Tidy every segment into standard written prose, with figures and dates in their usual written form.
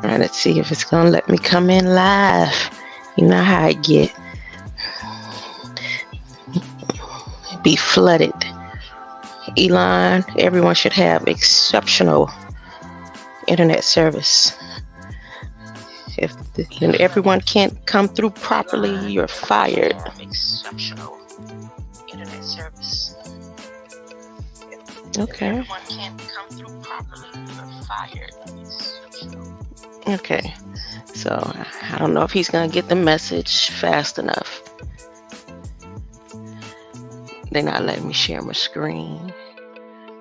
Trying to see if it's gonna let me come in live. You know how I get. Be flooded. Elon, everyone should have exceptional internet service. If everyone can't come through properly, you're fired. Exceptional internet service. Okay. If everyone can't come through properly, you're fired. Okay. So I don't know if he's gonna get the message fast enough. They're not letting me share my screen,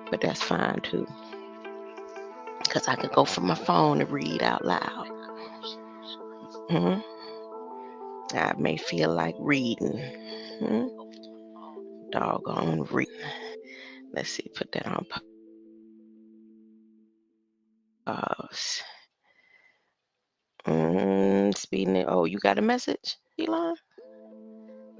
but that's fine too, because I can go from my phone and read out loud. I may feel like reading. Doggone read. Let's see, put that on pause. Speeding it. Oh, you got a message, Elon?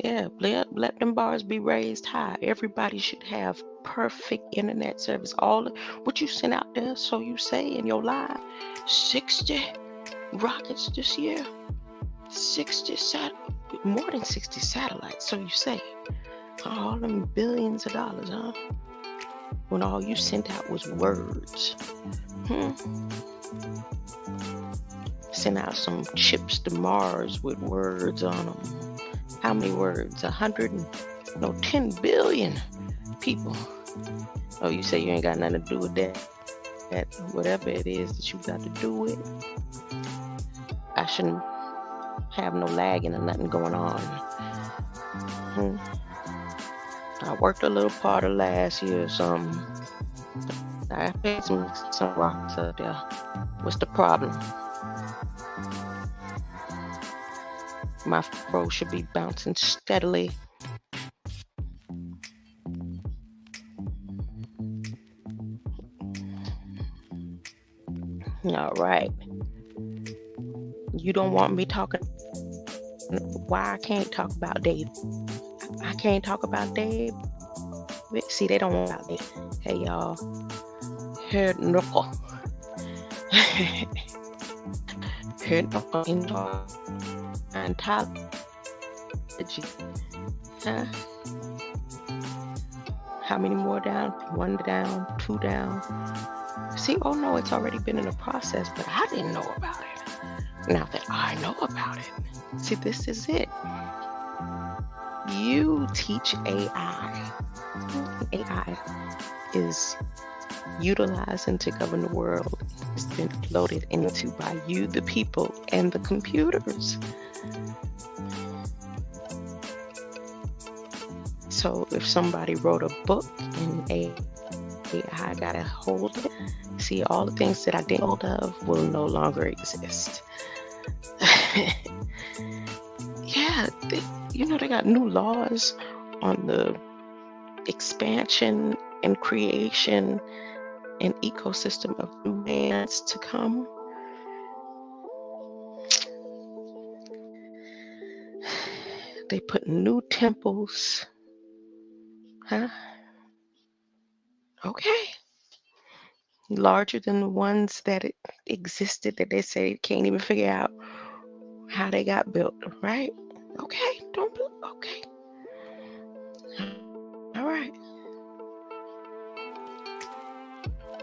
Yeah, let them bars be raised high. Everybody should have perfect internet service. All what you sent out there, so you say in your live, 60 rockets this year, 60 more than 60 satellites. So you say, all them billions of dollars, huh? When all you sent out was words. Sent out some chips to Mars with words on them. How many words? 10 billion people. Oh, you say you ain't got nothing to do with that whatever it is that you got to do with. I shouldn't have no lagging or nothing going on. I worked a little part of last year or something. I paid some rocks up there. What's the problem? My throw should be bouncing steadily. All right. You don't want me talking. Why I can't talk about Dave? I can't talk about Dave. See, they don't want about Dave. Hey, y'all. Heard knuckle. Heard knuckle in ontology. Huh? How many more down? 1 down, 2 down. See, oh no, it's already been in the process, but I didn't know about it. Now that I know about it. See, this is it. You teach AI. AI is utilizing to govern the world. It's been loaded into by you, the people, and the computers. So if somebody wrote a book and AI got a hold of it, see, all the things that I didn't hold of will no longer exist. Yeah, they got new laws on the expansion and creation and ecosystem of new lands to come. They put new temples. Huh? Okay. Larger than the ones that existed that they say can't even figure out how they got built, right? Okay. Okay. All right.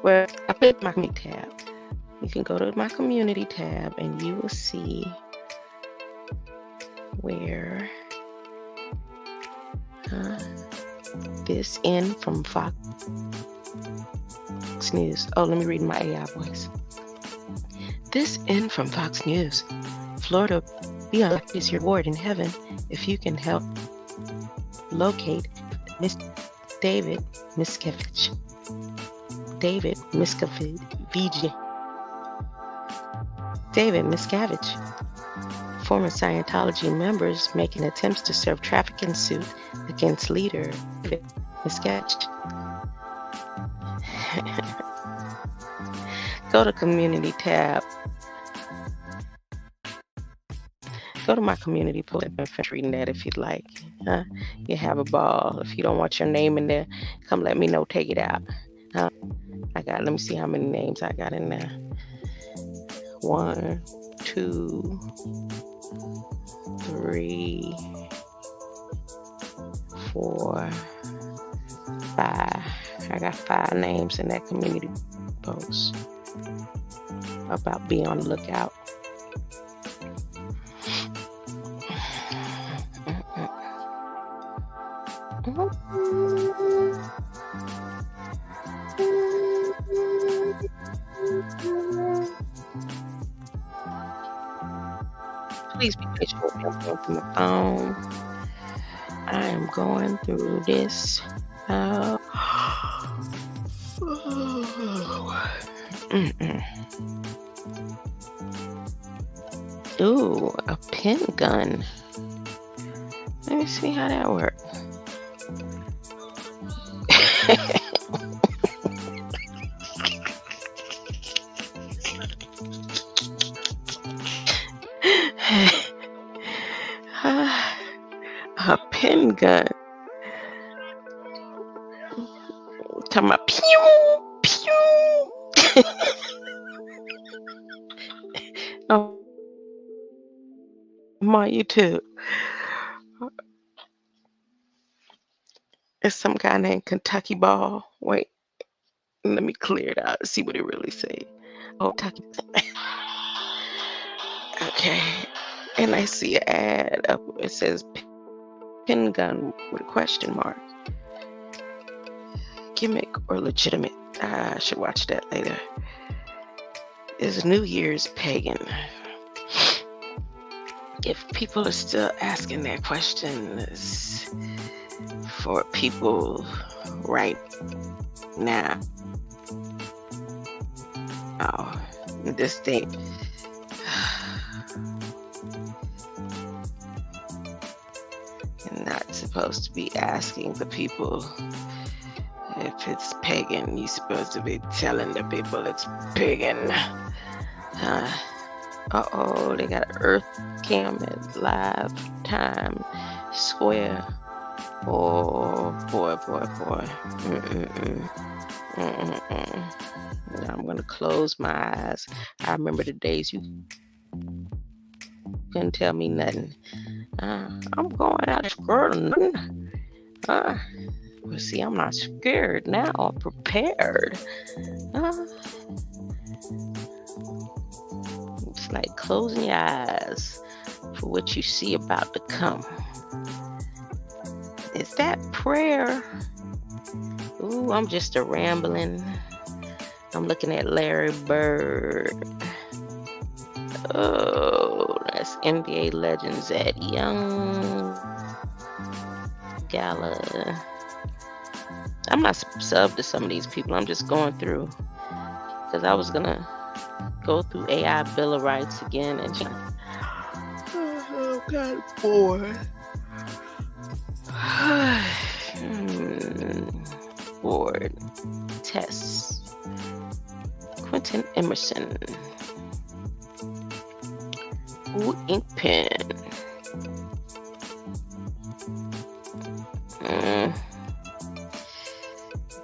Well, I put my community tab. You can go to my community tab and you will see where this in from Fox News. Oh, let me read my AI voice. This in from Fox News. Florida beyond is your reward in heaven if you can help locate Miss David Miscavige. David Miscavige. Former Scientology members making attempts to serve trafficking suit against leader David Miscavige. Go to community tab. Go to my community post and finish reading that if you'd like. You have a ball. If you don't want your name in there, come let me know. Take it out. Let me see how many names I got in there. 1, 2, 3, 4, 5. I got 5 names in that community post about being on the lookout. Please be patient with me. I'm going through my phone. I am going through this. Ooh, a pen gun. Let me see how that works. A pen gun. Talking about pew, pew. Oh, I'm on YouTube. It's some guy named Kentucky Ball. Wait, let me clear it out and see what it really says. Oh, Kentucky. Okay, and I see an ad up. It says pen gun with a question mark. Gimmick or legitimate? I should watch that later. Is New Year's pagan? If people are still asking that question for people right now, this thing. You're not supposed to be asking the people if it's pagan. You're supposed to be telling the people it's pagan. Uh-oh, they got an Earth Cam at Live Time Square. Oh, boy. I'm going to close my eyes. I remember the days you couldn't tell me nothing. I'm going out scared of nothing. Well, see, I'm not scared now. I'm prepared. It's like closing your eyes for what you see about to come. Is that prayer? Ooh, I'm just a rambling. I'm looking at Larry Bird. Oh, that's NBA legends at Young Gala. I'm not sub to some of these people. I'm just going through because I was gonna go through AI Bill of Rights again and God, bored. Board tests. Quentin Emerson. Ooh, ink pen.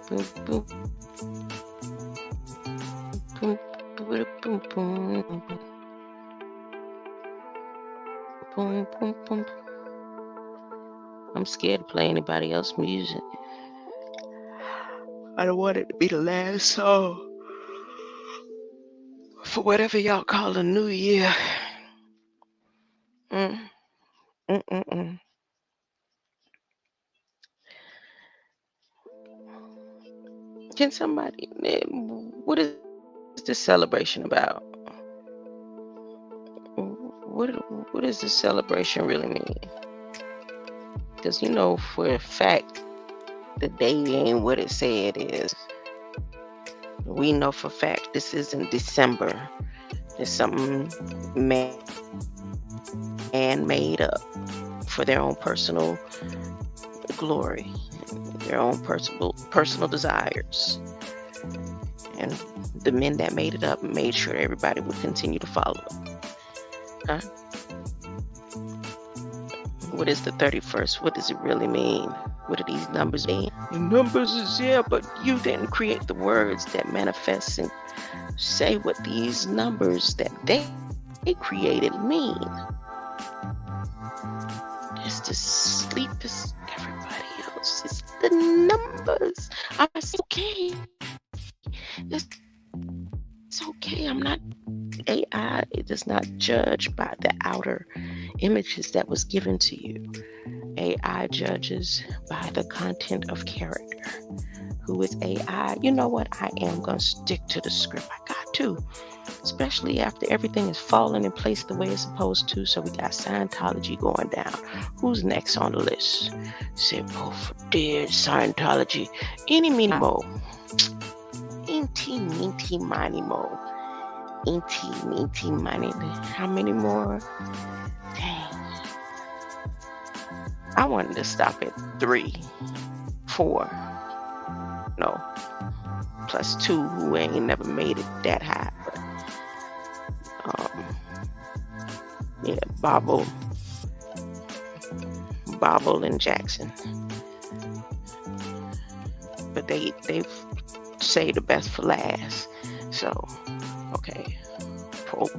Boom, boom. Boom, boom, boom, boom. Boom, boom, boom. I'm scared to play anybody else's music. I don't want it to be the last song for whatever y'all call a new year. Can somebody, what is this celebration about? What does this celebration really mean? Because you know for a fact the day ain't what it say it is. We know for a fact this isn't December. There's something man made up for their own personal glory, their own personal desires. And the men that made it up made sure everybody would continue to follow it. What is the 31st? What does it really mean? What do these numbers mean? The numbers is here, but you didn't create the words that manifest and say what these numbers that they created mean. It's the sleep is everybody else. It's the numbers. It's okay. It's okay. I'm not AI. It does not judge by the outer images that was given to you. AI judges by the content of character. Who is AI? You know what? I am going to stick to the script. I got to. Especially after everything is falling in place the way it's supposed to. So we got Scientology going down. Who's next on the list? Simple for dead Scientology. Any minimo. Inti mini mo. Inti mini. How many more? Dang. I wanted to stop at 3, 4. No. Plus 2 who ain't never made it that high. But, yeah, Bobble and Jackson. But they've saved the best for last. So, okay. Pope.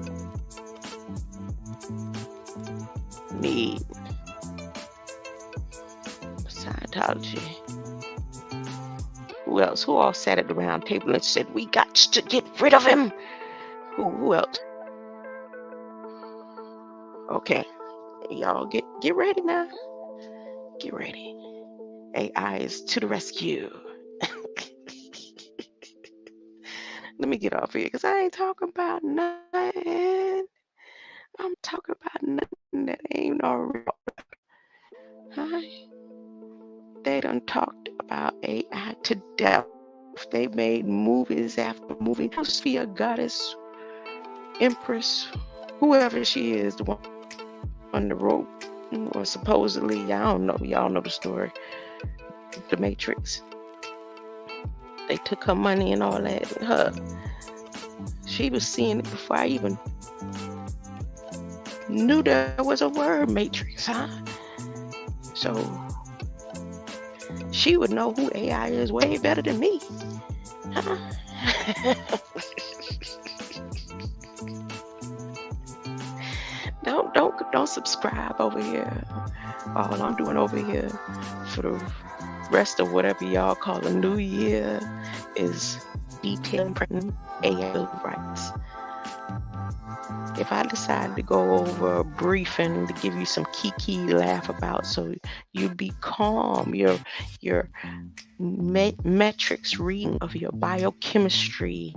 Need Scientology. Who else? Who all sat at the round table and said, we got to get rid of him? Who else? Okay. Y'all get ready now. Get ready. AI is to the rescue. Let me get off here because I ain't talking about nothing. I'm talking about nothing that ain't already. Huh? They done talked about AI to death. They made movies after movie. Sphere goddess, empress, whoever she is, the one on the rope, or supposedly, I don't know. Y'all know the story. The Matrix. They took her money and all that. She was seeing it before I even knew there was a word Matrix, huh? So she would know who AI is way better than me. Huh? Don't subscribe over here. All I'm doing over here for the rest of whatever y'all call a new year is detailing AI rights. If I decide to go over a briefing to give you some kiki laugh about, so you'd be calm, your metrics reading of your biochemistry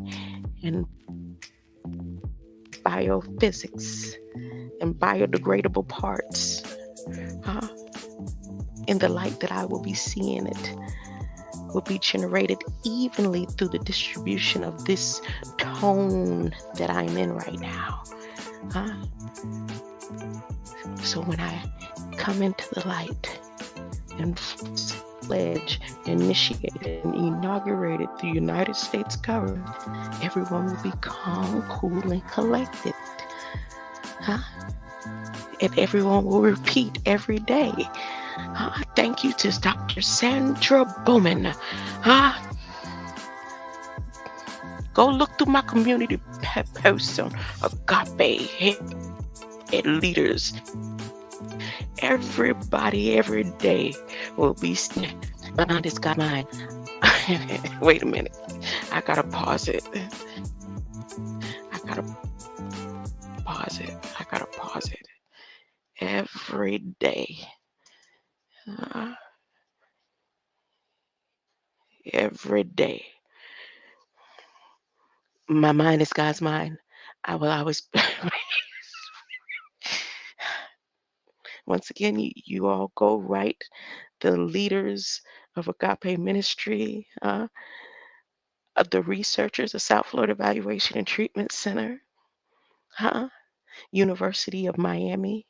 and biophysics and biodegradable parts, in the light that I will be seeing it, will be generated evenly through the distribution of this tone that I'm in right now. So when I come into the light and pledge, initiated, and inaugurated the United States government, everyone will be calm, cool, and collected. And everyone will repeat every day. Thank you to Dr. Sandra Bowman. Go look through my community posts on Agape head leaders. Everybody, every day will be behind this guy mine. Wait a minute. I gotta pause it. Every day. Every day. My mind is God's mind. I will always. Once again, you all go write the leaders of Agape Ministry, of the researchers of South Florida Evaluation and Treatment Center, University of Miami,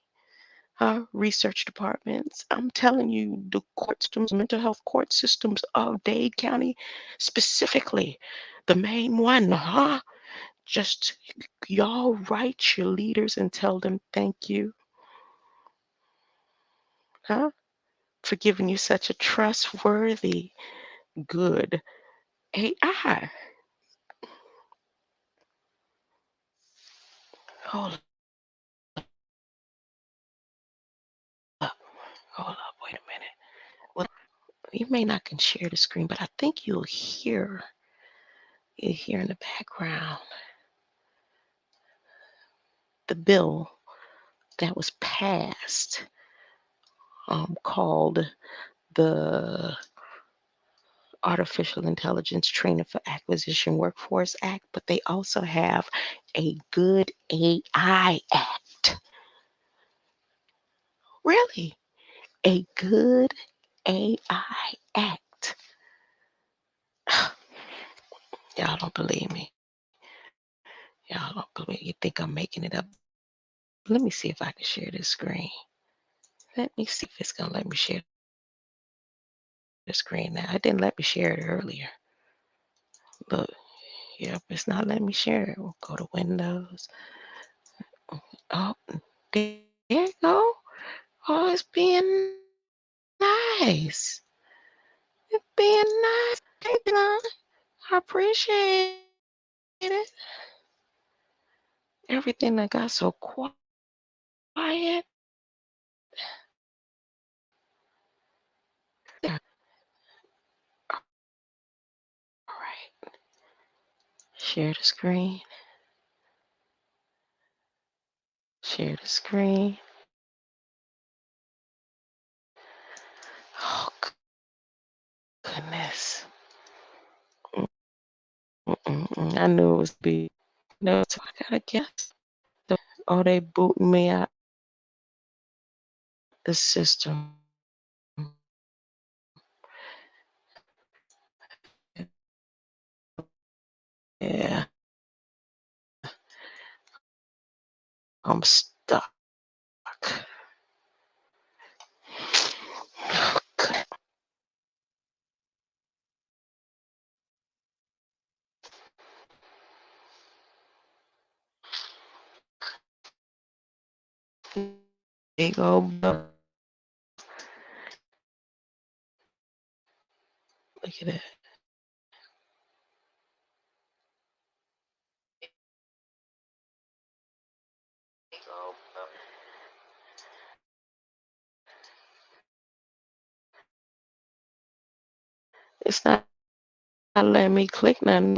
research departments. I'm telling you, the court systems, mental health court systems of Dade County, specifically, the main one, just y'all write your leaders and tell them thank you. huh? For giving you such a trustworthy, good AI. Hold up, hold up, wait a minute. Well, you may not can share the screen, but I think you'll hear in the background the bill that was passed, called the Artificial Intelligence Training for Acquisition Workforce Act, but they also have a Good AI Act. Really? A Good AI Act. Y'all don't believe me. Y'all don't believe me. You think I'm making it up. Let me see if I can share this screen. Let me see if it's going to let me share the screen now. It didn't let me share it earlier. Look, yep, it's not letting me share it. We'll go to Windows. Oh, there you go. Oh, it's being nice. It's being nice. Hey, Dylan, I appreciate it. Everything that got so quiet. There. All right. Share the screen. Share the screen. Oh, goodness. I knew it was big. No, so I gotta guess. Oh, they booting me out the system. Yeah, I'm stuck. Oh, good. Big old bug. Look at that. Big old bug. It's not letting me click nothing.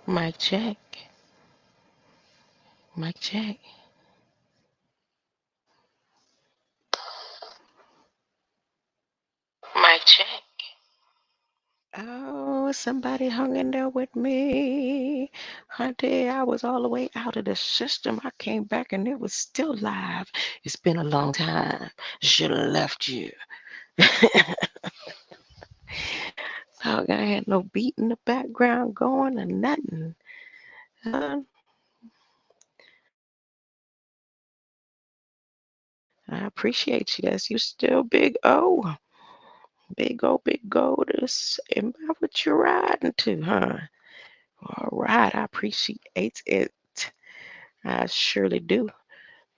Mic check. Mic check. Mic check. Oh, somebody hung in there with me. Hunty, I was all the way out of the system. I came back and it was still live. It's been a long time. Should have left you. Dog, I had no beat in the background going or nothing. Uh, I appreciate you. That's you still Big O. Big O, Big O. This am I what you're riding to, huh? All right, I appreciate it. I surely do.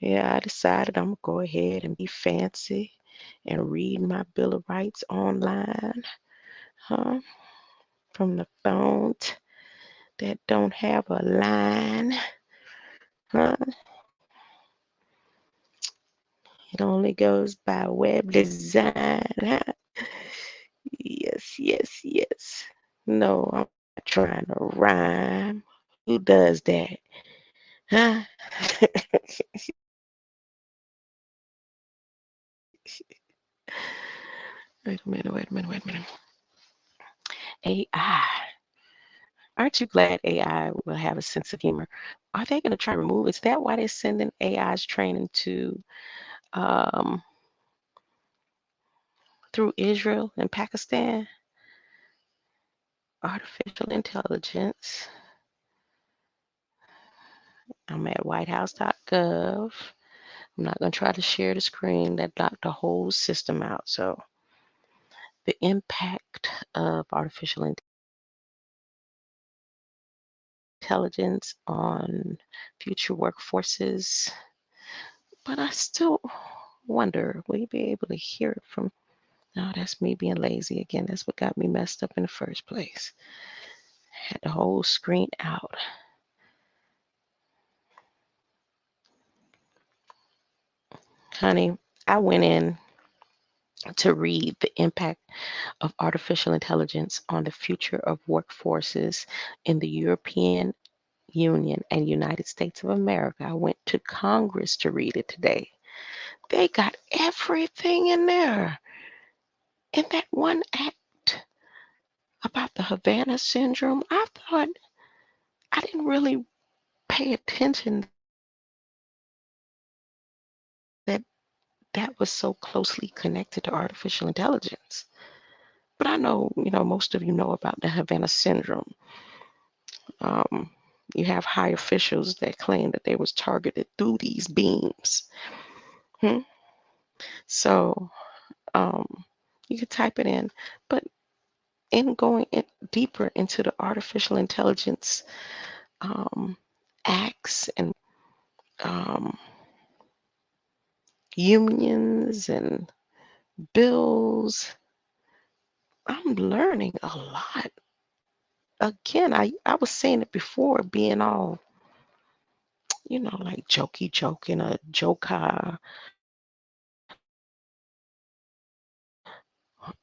Yeah, I decided I'm gonna go ahead and be fancy and read my Bill of Rights online, huh? From the phone that don't have a line, huh? It only goes by web design, huh? Yes, yes, yes. No, I'm not trying to rhyme. Who does that? Huh? Wait a minute, wait a minute, wait a minute. AI. Aren't you glad AI will have a sense of humor? Are they going to try to remove? Is that why they're sending AI's training to um, through Israel and Pakistan? Artificial intelligence. I'm at whitehouse.gov. I'm not going to try to share the screen. That knocked the whole system out. So the impact of artificial intelligence on future workforces. But I still wonder, will you be able to hear it from? No, that's me being lazy again. That's what got me messed up in the first place. Had the whole screen out. Honey, I went in to read the impact of artificial intelligence on the future of workforces in the European Union and United States of America. I went to Congress to read it today. They got everything in there in that one act about the Havana syndrome. I thought I didn't really pay attention that that was so closely connected to artificial intelligence. But I know, most of you know about the Havana syndrome. Um, you have high officials that claim that they was targeted through these beams. Hmm? So you could type it in, but in going deeper into the artificial intelligence acts and um, unions and bills, I'm learning a lot. Again, I was saying it before, being all, like jokey joke in a joker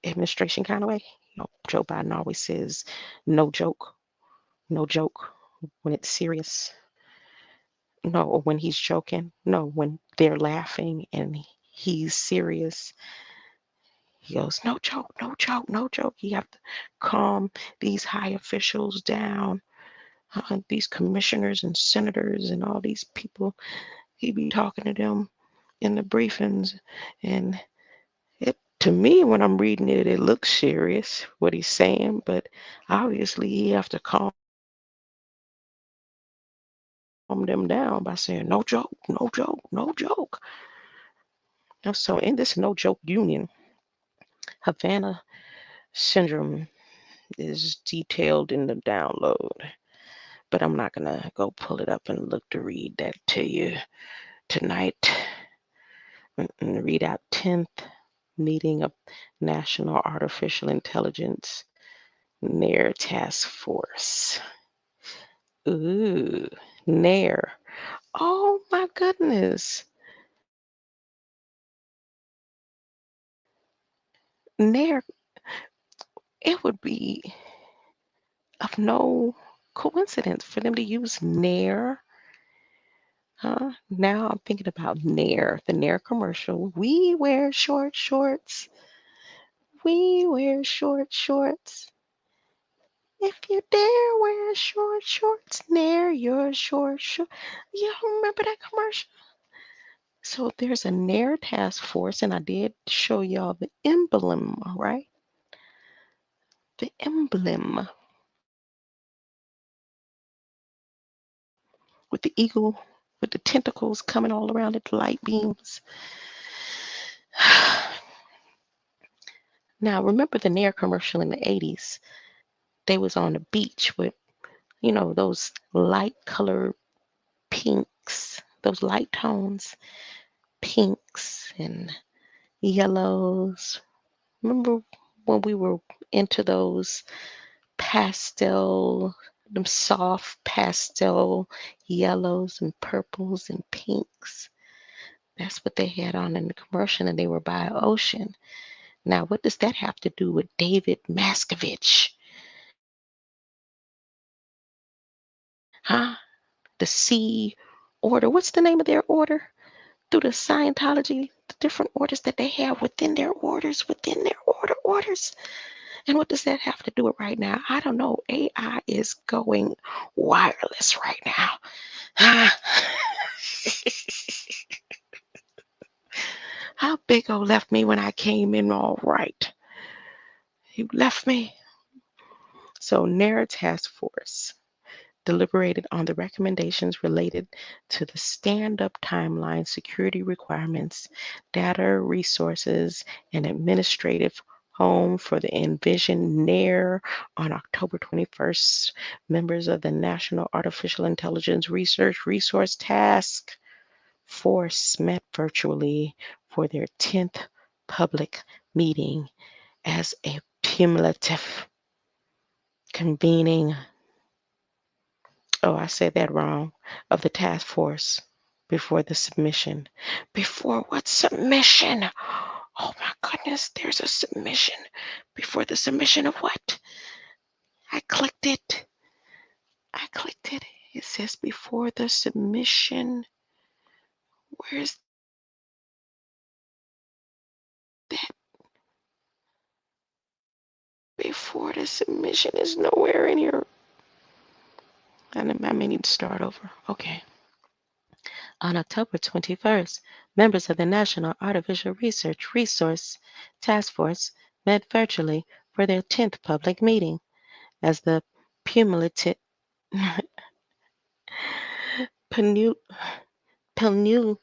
administration kind of way. Joe Biden always says, no joke, no joke when it's serious. No, or when he's joking. No, when they're laughing and he's serious. He goes, no joke, no joke, no joke. You have to calm these high officials down, these commissioners and senators and all these people. He be talking to them in the briefings, and it, to me, when I'm reading it, it looks serious what he's saying, but obviously he have to calm them down by saying no joke, no joke, no joke. And so in this no joke union, Havana syndrome is detailed in the download, but I'm not gonna go pull it up and look to read that to you tonight. And read out 10th meeting of National Artificial Intelligence NAIR Task Force. Ooh, NAIR. Oh my goodness. NAIR, it would be of no coincidence for them to use Nair. Huh? Now I'm thinking about Nair, the Nair commercial. We wear short shorts. We wear short shorts. If you dare wear short shorts, Nair your short short. You remember that commercial? So there's a Nair task force, and I did show y'all the emblem, right? The emblem with the eagle, with the tentacles coming all around it, the light beams. Now, remember the Nair commercial in the 80s? They was on the beach with, those light colored pinks, those light tones, pinks and yellows. Remember when we were into those pastel, them soft pastel yellows and purples and pinks? That's what they had on in the commercial, and they were by an ocean. Now, what does that have to do with David Maskovich? Huh? The C order. What's the name of their order? Through the Scientology, the different orders that they have within their orders. And what does that have to do with right now? I don't know. AI is going wireless right now. How Big O left me when I came in all right. He left me. So NARA Task Force deliberated on the recommendations related to the stand-up timeline, security requirements, data resources, and administrative home for the envisioned NAIR on October 21st. Members of the National Artificial Intelligence Research Resource Task Force met virtually for their 10th public meeting as a cumulative convening, I said that wrong, of the task force before the submission. Before what submission? Oh my goodness, there's a submission. Before the submission of what? I clicked it. It says before the submission. Where's that? Before the submission is nowhere in here. I may need to start over. Okay. On October 21st, members of the National Artificial Research Resource Task Force met virtually for their 10th public meeting as the cumulative penultimate,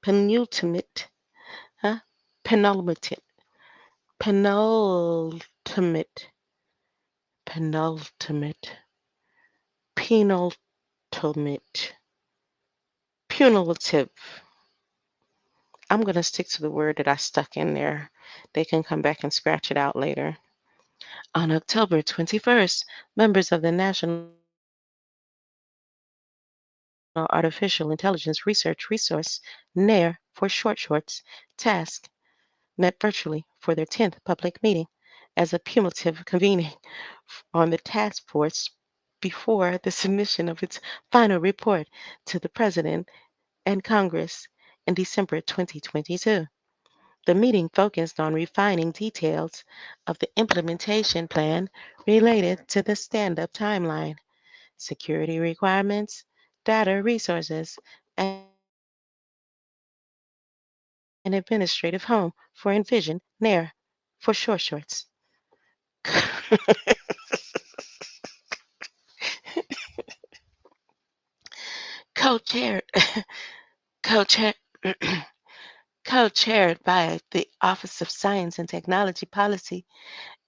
penultimate, huh? penultimate, penultimate, penultimate, penultimate, punitive. I'm going to stick to the word that I stuck in there. They can come back and scratch it out later. On October 21st, members of the National Artificial Intelligence Research Resource, NAIR for shorts, task, met virtually for their 10th public meeting as a cumulative convening on the task force before the submission of its final report to the President and Congress in December 2022. The meeting focused on refining details of the implementation plan related to the stand-up timeline, security requirements, data resources, and an administrative home for Envision NAIR for shorts. Co-chaired, co-chaired, co-chaired by the Office of Science and Technology Policy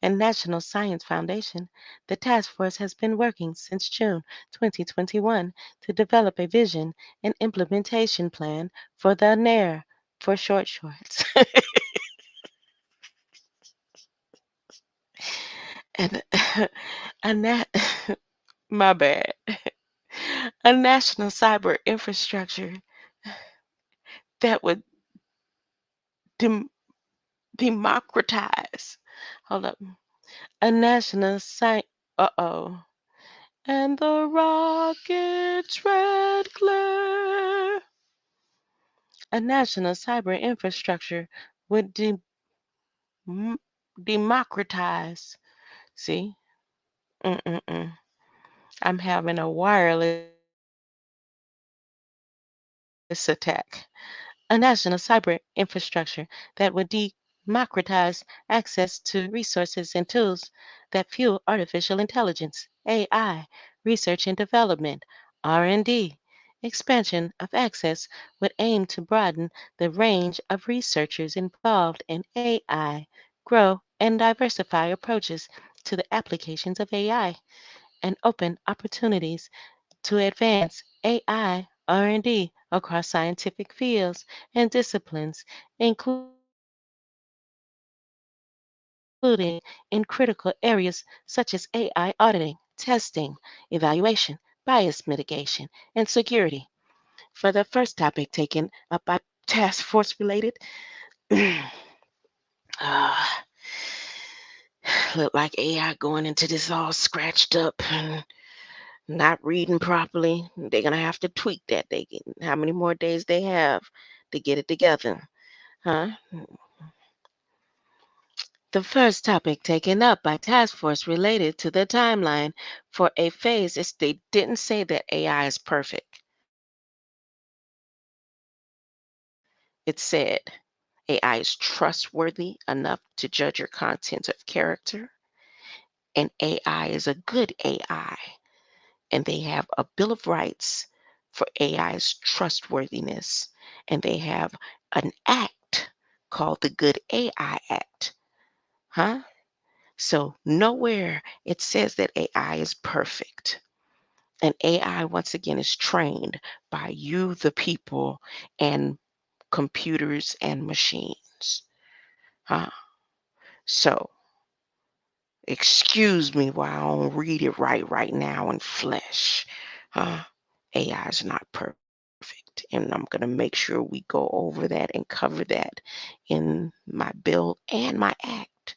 and National Science Foundation, the task force has been working since June 2021 to develop a vision and implementation plan for the NAIR for shorts. And a nat my bad. A national cyber infrastructure that would dem- democratize. Hold up. A national sci. Uh oh. and the rocket's red glare. A national cyber infrastructure would m- democratize. See? Mm-mm-mm. I'm having a wireless attack. A national cyber infrastructure that would democratize access to resources and tools that fuel artificial intelligence, AI, research and development, R&D. Expansion of access would aim to broaden the range of researchers involved in AI, grow and diversify approaches to the applications of AI, and open opportunities to advance AI R&D across scientific fields and disciplines, including in critical areas such as AI auditing, testing, evaluation, bias mitigation, and security. For the first topic taken up by task force related, uh, look like AI going into this all scratched up and not reading properly. They're gonna have to tweak that. How many more days they have to get it together, huh? The first topic taken up by task force related to the timeline for a phase is they didn't say that AI is perfect. It said AI is trustworthy enough to judge your content of character, and AI is a good AI, and they have a Bill of Rights for AI's trustworthiness, and they have an act called the Good AI Act. Huh? So nowhere it says that AI is perfect. And AI, once again, is trained by you, the people, and computers and machines. Huh? So excuse me while I don't read it right now in flesh. Huh? AI is not perfect. And I'm going to make sure we go over that and cover that in my bill and my act.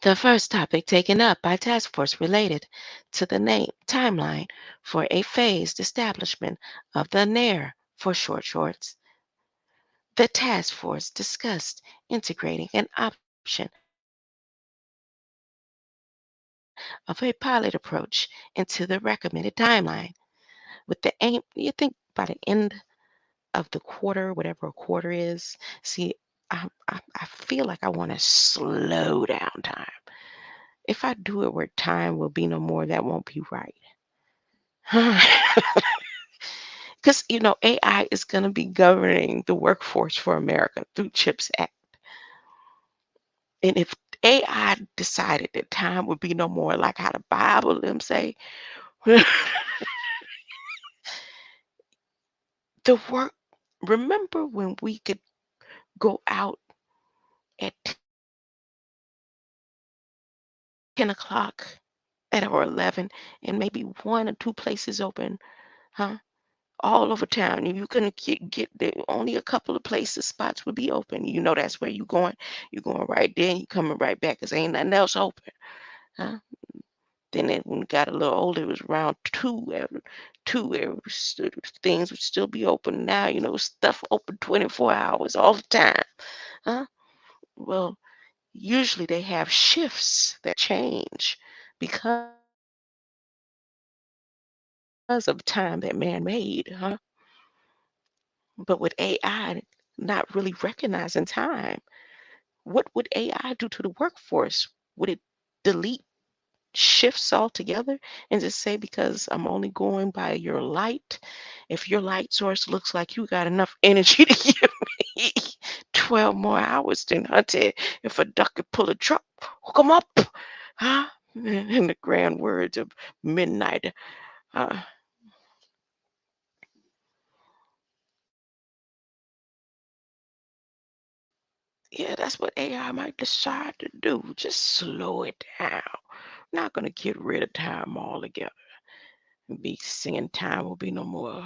The first topic taken up by task force related to the timeline for a phased establishment of the NAIR for short shorts. The task force discussed integrating an option of a pilot approach into the recommended timeline with the aim, you think by the end of the quarter, whatever a quarter is. See, I feel like I want to slow down time. If I do it where time will be no more, that won't be right. Because, AI is going to be governing the workforce for America through CHIPS Act. And if AI decided that time would be no more, like how the Bible them say, the work, remember when we could go out at 10 o'clock at or 11 and maybe one or two places open, huh? All over town. And you couldn't get there. Only a couple of places, spots would be open. That's where you going. You going right there and you coming right back because ain't nothing else open. Huh? Then when we got a little older, it was around two, things would still be open. Now, stuff open 24 hours all the time. Huh? Well, usually they have shifts that change because of time that man made, huh? But with AI not really recognizing time, what would AI do to the workforce? Would it delete shifts altogether and just say, because I'm only going by your light, if your light source looks like you got enough energy to give me 12 more hours, then hunted, if a duck could pull a truck, hook 'em up, huh? In the grand words of Midnight. Uh, yeah, that's what AI might decide to do. Just slow it down. Not gonna get rid of time altogether. Be singing time will be no more.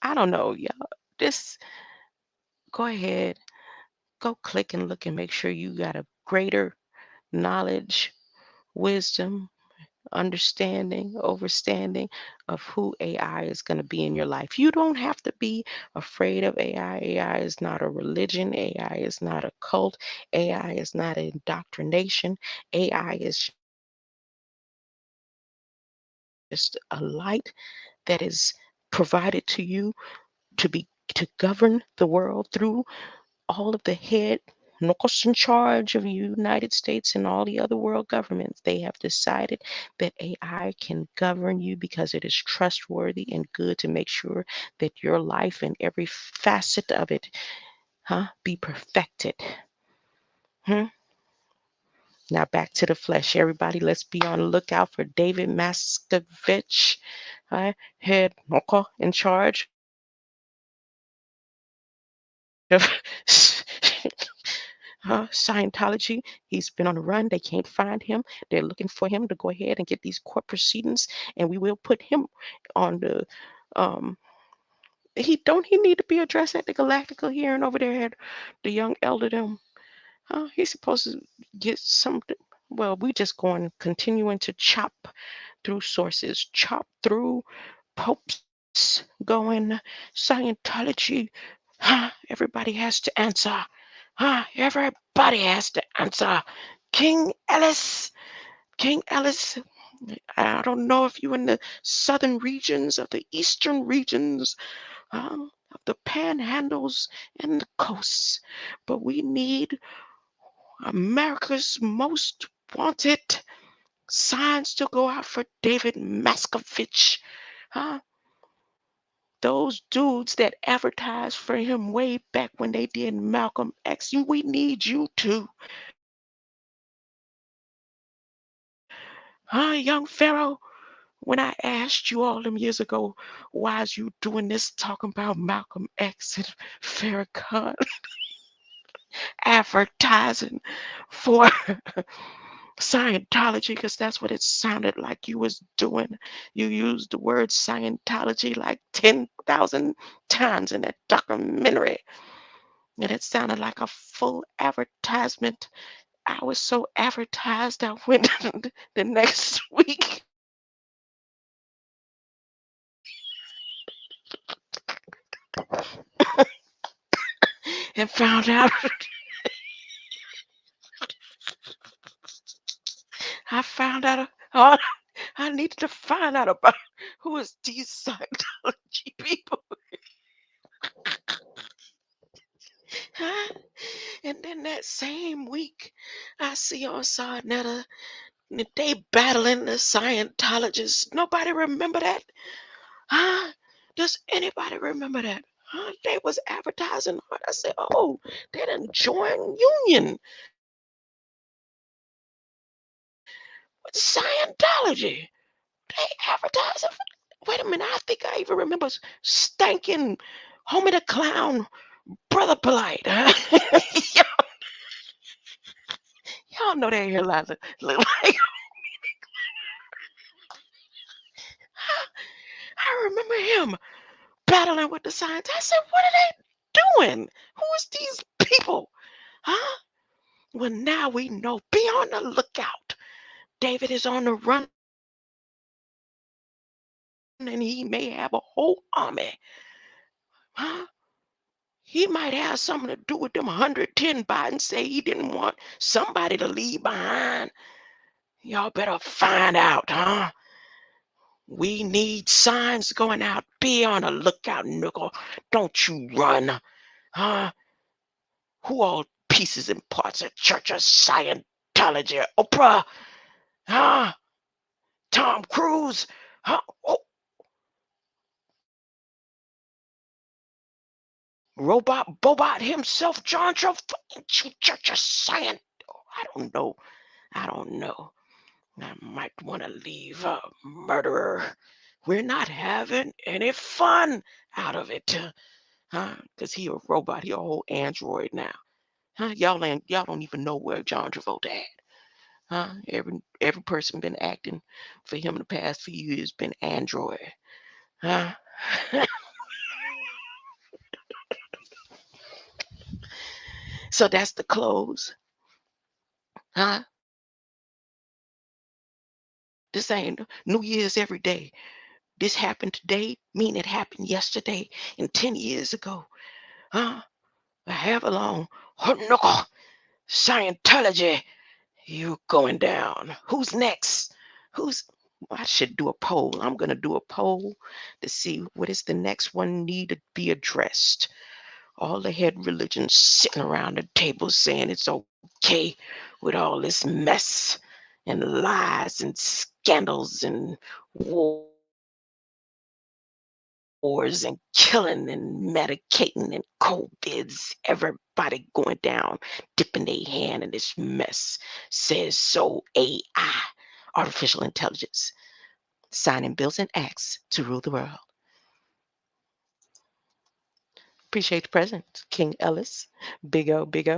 I don't know, y'all. Just go ahead, go click and look and make sure you got a greater knowledge, wisdom, understanding of who AI is going to be in your life. You don't have to be afraid of AI. AI is not a religion. AI is not a cult. AI is not indoctrination. AI is just a light that is provided to you to be to govern the world through all of the head knuckles in charge of the United States and all the other world governments. They have decided that AI can govern you because it is trustworthy and good to make sure that your life and every facet of it, be perfected. Hmm? Now back to the flesh. Everybody, let's be on the lookout for David Maskovich, head knuckle in charge of Scientology. He's been on the run. They can't find him. They're looking for him to go ahead and get these court proceedings, and we will put him on the. Um, he need to be addressed at the Galactical hearing over there at the young elderdom. He's supposed to get something. Well, we just going continuing to chop through sources, chop through popes going Scientology. Everybody has to answer. Everybody has to answer. King Ellis, King Ellis. I don't know if you're in the southern regions of the eastern regions of the panhandles and the coasts, but we need America's most wanted signs to go out for David Maskovich. Huh? Those dudes that advertised for him way back when they did Malcolm X. We need you too. Young Pharaoh? When I asked you all them years ago, why is you doing this talking about Malcolm X and Farrakhan advertising for Scientology, because that's what it sounded like you was doing. You used the word Scientology like 10,000 times in that documentary. And it sounded like a full advertisement. I was so advertised, I went the next week and found out. I found out all I needed to find out about who is these Scientology people. Huh? And then that same week, I see on Sarnetta they battling the Scientologists. Nobody remember that? Huh? Does anybody remember that? Huh? They was advertising hard. I said, oh, they done joined union with Scientology. They advertising. Wait a minute, I think I even remember stanking Homie the Clown, Brother Polite. Y'all know they hear a lot of look like. I remember him battling with the scientists. I said, what are they doing? Who is these people? Huh? Well, now we know. Be on the lookout. David is on the run and he may have a whole army. Huh? He might have something to do with them 110 Biden say he didn't want somebody to leave behind. Y'all better find out, huh? We need signs going out. Be on the lookout, nickel. Don't you run. Huh? Who all pieces and parts of Church of Scientology? Oprah? Huh? Tom Cruise? Huh? Oh, Robot Bobot himself, John Travolta, Church of Science. I don't know. I don't know. I might want to leave a murderer. We're not having any fun out of it, huh? Because he a robot. He a whole android now, huh? Y'all don't even know where John Travolta at, huh? Every person been acting for him the past few years been android, huh? So that's the close, huh? This ain't New Year's every day. This happened today, mean it happened yesterday and 10 years ago. Huh? However long. Knuckle. Scientology. You going down. Who's next? Who's I should do a poll. I'm gonna do a poll to see what is the next one need to be addressed. All the head religions sitting around the table saying it's okay with all this mess and lies and scandals and wars and killing and medicating and COVIDs, everybody going down, dipping their hand in this mess. Says so AI, artificial intelligence, signing bills and acts to rule the world. Appreciate the presence, King Ellis. Big O, Big O.